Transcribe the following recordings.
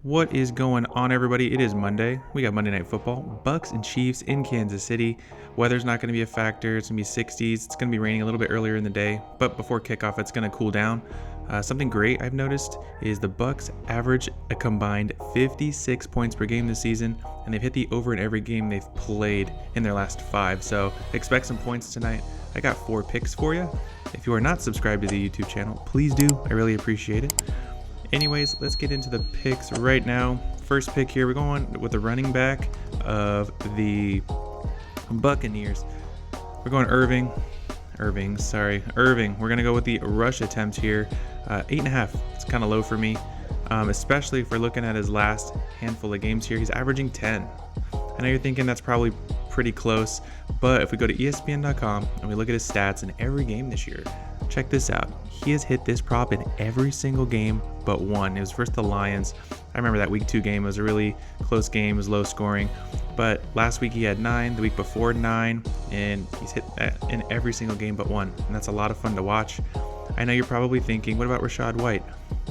What is going on, everybody? It is Monday. We got Monday Night Football. Bucs and Chiefs in Kansas City. Weather's not going to be a factor. It's going to be 60s. It's going to be raining a little bit earlier in the day, but before kickoff, it's going to cool down. Something great I've noticed is the Bucs average a combined 56 points per game this season, and they've hit the over in every game they've played in their last 5. So expect some points tonight. I got 4 picks for you. If you are not subscribed to the YouTube channel, please do. I really appreciate it. Anyways, let's get into the picks right now. First pick here, we're going with the running back of the Buccaneers. We're going Irving. We're going to go with the rush attempt here. 8.5. It's kind of low for me, especially if we're looking at his last handful of games here. He's averaging 10. I know you're thinking that's probably pretty close, but if we go to ESPN.com and we look at his stats in every game this year, check this out. He has hit this prop in every single game but one. It was versus the Lions. I remember that week 2 game. It was a really close game. It was low scoring. But last week he had 9, the week before 9, and he's hit that in every single game but one. And that's a lot of fun to watch. I know you're probably thinking, what about Rachaad White?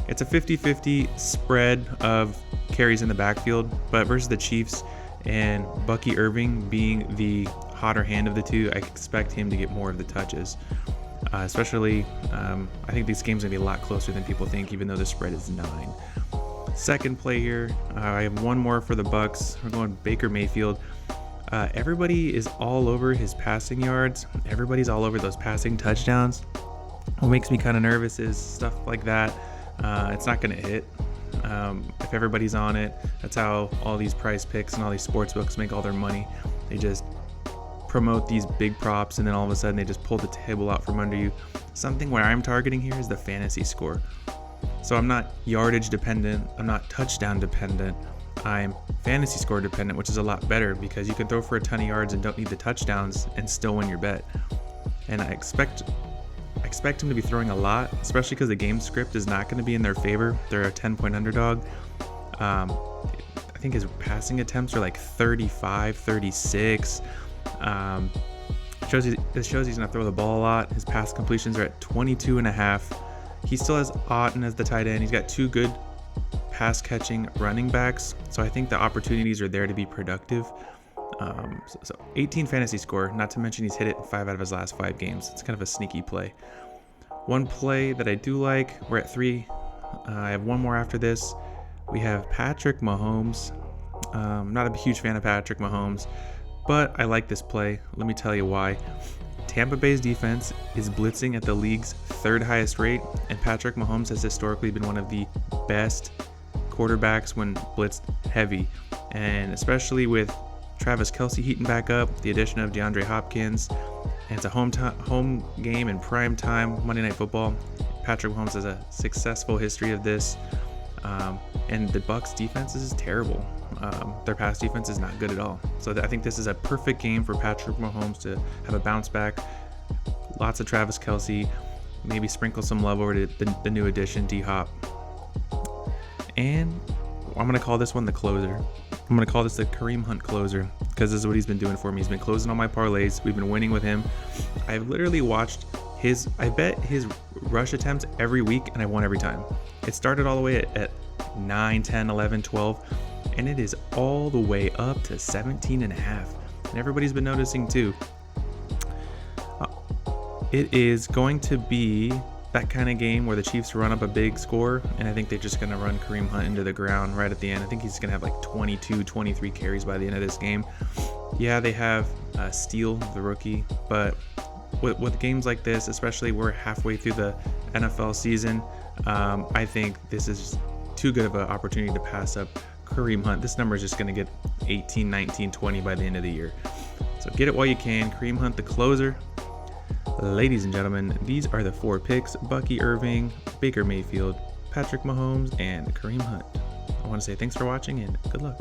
It's a 50-50 spread of carries in the backfield, but versus the Chiefs and Bucky Irving being the hotter hand of the two, I expect him to get more of the touches. Especially, I think this game's going to be a lot closer than people think, even though the spread is 9. Second play here, I have one more for the Bucs. We're going Baker Mayfield. Everybody is all over his passing yards. Everybody's all over those passing touchdowns. What makes me kind of nervous is stuff like that. It's not going to hit. If everybody's on it, that's how all these price picks and all these sports books make all their money. They just promote these big props and then all of a sudden they just pull the table out from under you. Something where I'm targeting here is the fantasy score. So I'm not yardage dependent, I'm not touchdown dependent, I'm fantasy score dependent, which is a lot better because you can throw for a ton of yards and don't need the touchdowns and still win your bet. And I expect him to be throwing a lot, especially because the game script is not going to be in their favor. They're a 10-point underdog. I think his passing attempts are like 35, 36. It shows he's going to throw the ball a lot. His pass completions are at 22.5. He still has Otton as the tight end. He's got 2 good pass catching running backs, so I think the opportunities are there to be productive. So 18 fantasy score, not to mention he's hit it in 5 out of his last 5 games. It's kind of a sneaky play. One play that I do like, we're at 3. I have one more after this. We have Patrick Mahomes. Not a huge fan of Patrick Mahomes, but I like this play. Let me tell you why. Tampa Bay's defense is blitzing at the league's 3rd highest rate, and Patrick Mahomes has historically been one of the best quarterbacks when blitzed heavy, and especially with Travis Kelce heating back up, the addition of DeAndre Hopkins, and it's a home game in prime time, Monday Night Football. Patrick Mahomes has a successful history of this, and the Bucs defense is terrible. Their pass defense is not good at all. So I think this is a perfect game for Patrick Mahomes to have a bounce back. Lots of Travis Kelce, maybe sprinkle some love over to the new addition, D-Hop. And I'm going to call this one the closer. I'm going to call this the Kareem Hunt closer because this is what he's been doing for me. He's been closing all my parlays. We've been winning with him. I've literally watched I bet his rush attempts every week and I won every time. It started all the way at 9, 10, 11, 12, and it is all the way up to 17.5. And everybody's been noticing too. It is going to be that kind of game where the Chiefs run up a big score, and I think they're just going to run Kareem Hunt into the ground right at the end. I think he's going to have like 22, 23 carries by the end of this game. Yeah, they have Steele, the rookie, but with games like this, especially we're halfway through the NFL season, I think this is too good of an opportunity to pass up Kareem Hunt. This number is just going to get 18, 19, 20 by the end of the year. So get it while you can. Kareem Hunt, the closer. Ladies and gentlemen, these are the 4 picks: Bucky Irving, Baker Mayfield, Patrick Mahomes, and Kareem Hunt. I want to say thanks for watching and good luck.